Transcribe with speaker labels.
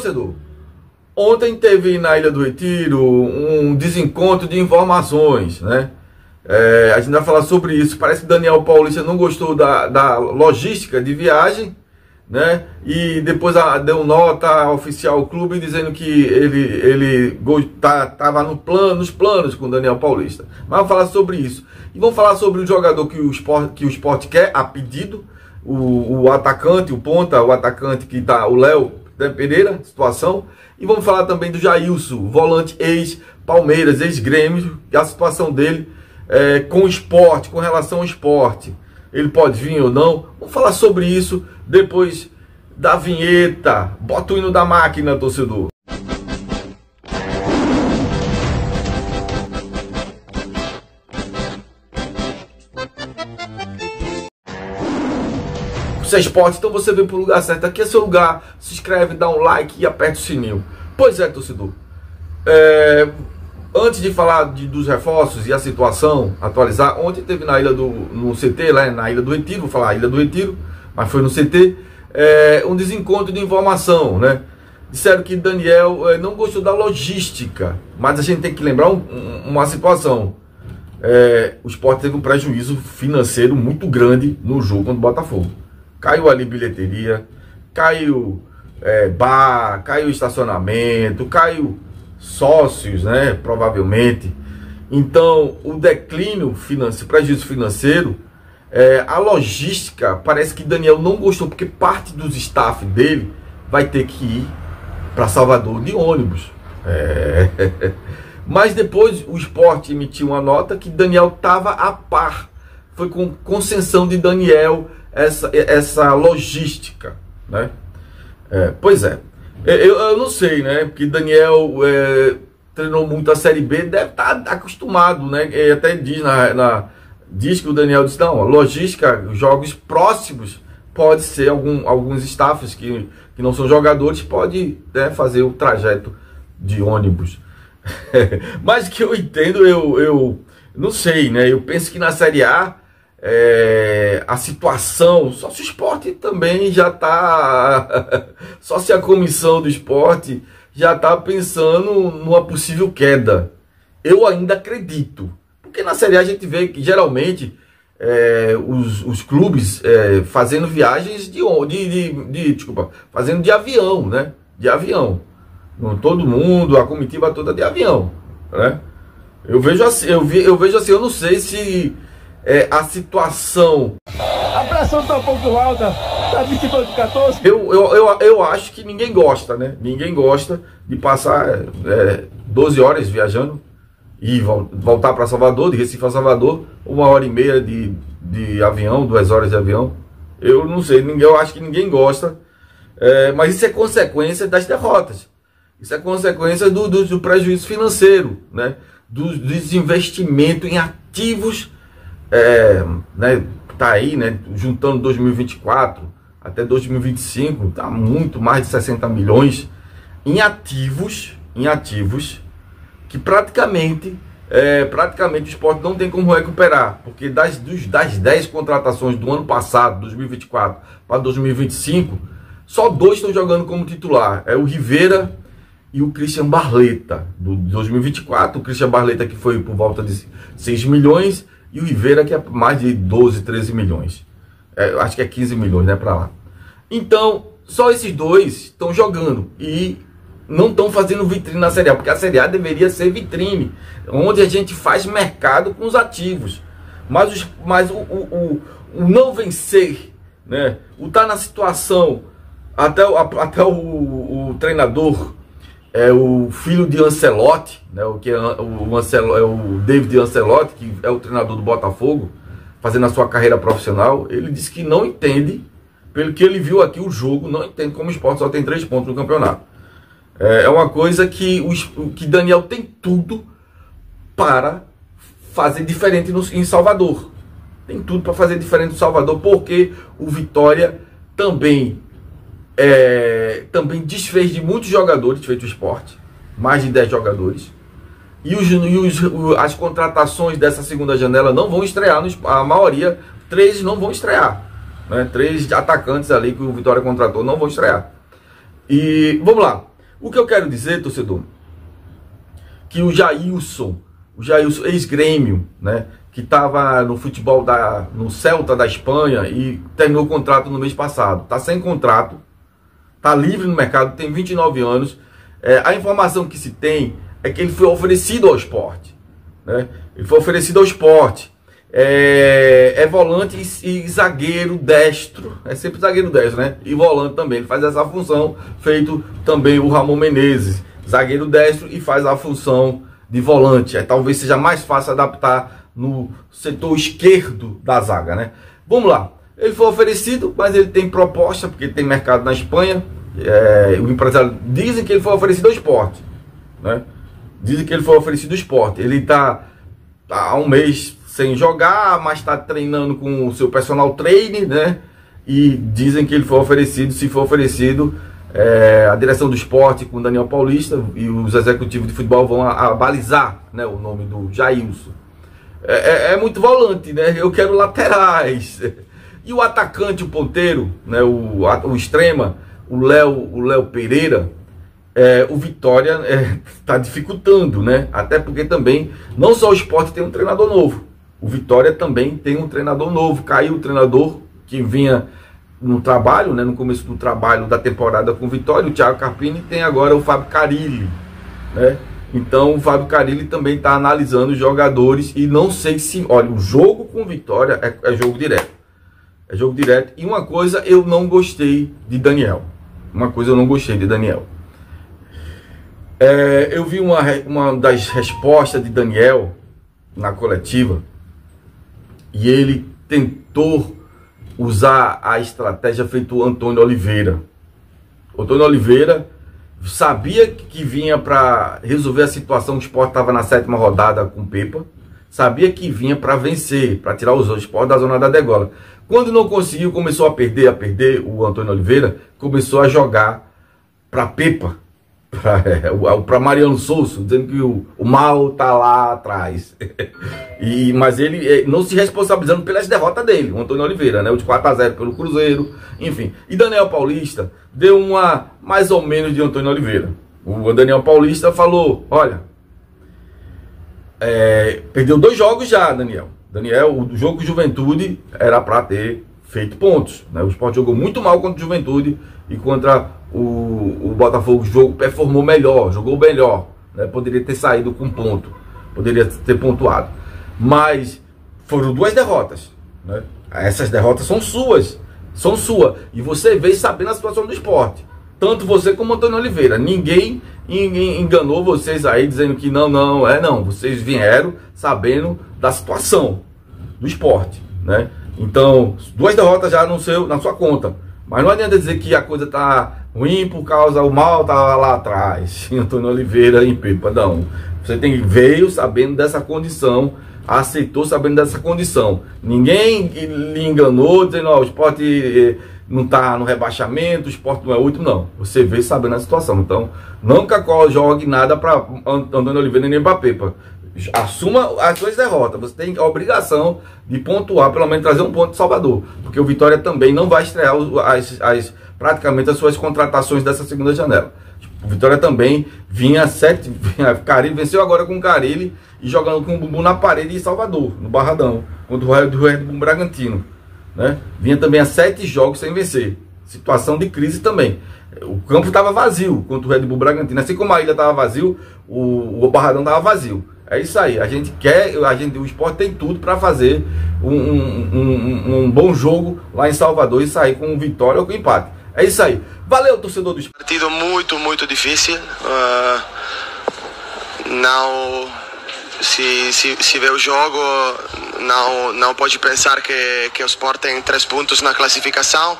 Speaker 1: torcedor, ontem teve na Ilha do Retiro um desencontro de informações, né? A gente vai falar sobre isso. Parece que Daniel Paulista não gostou da logística de viagem, né? E depois deu nota oficial ao clube dizendo que ele estava nos planos com Daniel Paulista. Mas vamos falar sobre isso. E vamos falar sobre o jogador que o Sport quer, a pedido, o atacante, o ponta, o atacante que está, o Léo Pereira, situação. E vamos falar também do Jailson, volante ex-Palmeiras, ex-Grêmio, e a situação dele com o Sport, com relação ao Sport. Ele pode vir ou não? Vamos falar sobre isso depois da vinheta. Bota o hino da máquina, torcedor. Você é Sport, então você vem para o lugar certo. Aqui é seu lugar. Se inscreve, dá um like e aperta o sininho. Pois é, torcedor. Antes de falar dos reforços e a situação, atualizar, ontem teve no CT, lá na Ilha do Retiro, vou falar Ilha do Retiro, mas foi no CT, um desencontro de informação, né? Disseram que Daniel não gostou da logística, mas a gente tem que lembrar uma situação. O Sport teve um prejuízo financeiro muito grande no jogo contra o Botafogo. Caiu ali bilheteria, caiu bar, caiu estacionamento, caiu sócios, né, provavelmente. Então, o declínio financeiro, prejuízo financeiro, a logística, parece que Daniel não gostou, porque parte dos staff dele vai ter que ir para Salvador de ônibus. Mas depois o Sport emitiu uma nota que Daniel estava a par. Foi com concessão de Daniel essa logística, né? Pois é. Eu não sei, né? Porque Daniel treinou muito a Série B, deve estar acostumado, né? Ele até diz que o Daniel disse, não, a logística, jogos próximos, pode ser alguns staffs que não são jogadores, pode, né, fazer o trajeto de ônibus. Mas que eu entendo, eu não sei, né? Eu penso que na Série A, a situação, só se o Sport também já está, só se a comissão do Sport já está pensando numa possível queda. Eu ainda acredito, porque na Série A a gente vê que geralmente os clubes fazendo viagens fazendo de avião, né? De avião. Todo mundo, a comitiva toda de avião, né? Eu vejo assim, eu não sei se a situação,
Speaker 2: a pressão tá um pouco alta, tá 22-14.
Speaker 1: Eu acho que ninguém gosta, né? Ninguém gosta de passar 12 horas viajando e voltar para Salvador, de Recife a Salvador, 1h30 de avião, 2 horas de avião. Eu não sei, eu acho que ninguém gosta, mas isso é consequência das derrotas. Isso é consequência do prejuízo financeiro, né? Do desinvestimento em ativos, né? Tá aí, né? Juntando 2024 até 2025, tá muito mais de 60 milhões em ativos que praticamente o Sport não tem como recuperar, porque das 10 contratações do ano passado, 2024 para 2025, só 2 estão jogando como titular. É o Rivera e o Christian Barleta, do 2024. O Christian Barleta, que foi por volta de 6 milhões, e o Rivera, que é mais de 12, 13 milhões. Acho que é 15 milhões, né, para lá. Então, só esses 2 estão jogando e não estão fazendo vitrine na Série A, porque a Série A deveria ser vitrine, onde a gente faz mercado com os ativos. Mas o não vencer, né, o estar na situação, até o treinador, o filho de Ancelotti, né, o David Ancelotti, que é o treinador do Botafogo, fazendo a sua carreira profissional. Ele disse que não entende, pelo que ele viu aqui o jogo, não entende como o Sport só tem 3 pontos no campeonato. É uma coisa que Daniel tem tudo para fazer diferente em Salvador. Tem tudo para fazer diferente no Salvador, porque o Vitória também desfez de muitos jogadores, feito o Sport, mais de 10 jogadores. E as contratações dessa segunda janela não vão estrear, a maioria, 3 não vão estrear, né? 3 atacantes ali que o Vitória contratou não vão estrear. E vamos lá. O que eu quero dizer, torcedor, que o Jailson, ex-Grêmio, né, que estava no futebol no Celta da Espanha e terminou o contrato no mês passado, está sem contrato, está livre no mercado, tem 29 anos. A informação que se tem é que ele foi oferecido ao Sport, né? Ele foi oferecido ao Sport. É volante e zagueiro destro. É sempre zagueiro destro, né? E volante também. Ele faz essa função, feito também o Ramon Menezes. Zagueiro destro e faz a função de volante. Talvez seja mais fácil adaptar no setor esquerdo da zaga, né? Vamos lá. Ele foi oferecido, mas ele tem proposta, porque tem mercado na Espanha. O empresário dizem que ele foi oferecido ao Sport, né? Dizem que ele foi oferecido ao Sport. Ele está há um mês sem jogar, mas está treinando com o seu personal trainer, né? E dizem que ele foi oferecido. Se for oferecido, a direção do Sport com o Daniel Paulista e os executivos de futebol vão balizar, né, o nome do Jailson. É muito volante, né? Eu quero laterais. E o atacante, o ponteiro, né, o extrema, o Léo Pereira, o Vitória está dificultando, né? Até porque também, não só o Sport tem um treinador novo, o Vitória também tem um treinador novo. Caiu o treinador que vinha no trabalho, né, no começo do trabalho da temporada com o Vitória, o Thiago Carpini, tem agora o Fábio Carilli, né? Então o Fábio Carilli também está analisando os jogadores e não sei se... Olha, o jogo com o Vitória é jogo direto. É jogo direto. E uma coisa eu não gostei de Daniel. Eu vi uma das respostas de Daniel na coletiva e ele tentou usar a estratégia feita o Antônio Oliveira. O Antônio Oliveira sabia que vinha para resolver a situação. O Sport estava na 7ª rodada com o Pepa. Sabia que vinha para vencer, para tirar o Sport da zona da degola. Quando não conseguiu, começou a perder, o Antônio Oliveira começou a jogar para Pepa, para Mariano Souza, dizendo que o mal tá lá atrás. Mas ele não se responsabilizando pelas derrotas dele, o Antônio Oliveira, né? O de 4-0 pelo Cruzeiro, enfim. E Daniel Paulista deu uma mais ou menos de Antônio Oliveira. O Daniel Paulista falou: olha, perdeu 2 jogos já, Daniel, o jogo com Juventude era para ter feito pontos, né? O Sport jogou muito mal contra o Juventude e contra o Botafogo performou melhor, jogou melhor, né? Poderia ter saído com ponto, poderia ter pontuado, mas foram 2 derrotas, né? Essas derrotas são suas, e você veio sabendo a situação do Sport, tanto você como o Antônio Oliveira. Ninguém enganou vocês aí dizendo que não, vocês vieram sabendo da situação do Sport, né? Então, 2 derrotas já na sua conta. Mas não adianta dizer que a coisa tá ruim por causa o mal tá lá atrás, em Antônio Oliveira, em Pepa. Não. Você veio sabendo dessa condição, aceitou sabendo dessa condição. Ninguém lhe enganou dizendo: o Sport não tá no rebaixamento, o Sport não é último, não. Você veio sabendo a situação. Então, nunca jogue nada para Antônio Oliveira nem para Pepa. Assuma as 2 derrotas. Você tem a obrigação de pontuar, pelo menos trazer um ponto de Salvador, porque o Vitória também não vai estrear praticamente as suas contratações dessa segunda janela. O Vitória também Carilli venceu agora com o Carilli e jogando com o bumbum na parede em Salvador, no Barradão, contra o Red Bull Bragantino, né? Vinha também a 7 jogos sem vencer. Situação de crise também. O campo estava vazio contra o Red Bull Bragantino. Assim como a ilha estava vazio, o Barradão estava vazio. É isso aí. O Sport tem tudo para fazer um bom jogo lá em Salvador e sair com vitória ou com empate. É isso aí. Valeu, torcedor do Sport.
Speaker 3: Partido muito difícil. Se vê o jogo, não pode pensar que o Sport tem 3 pontos na classificação.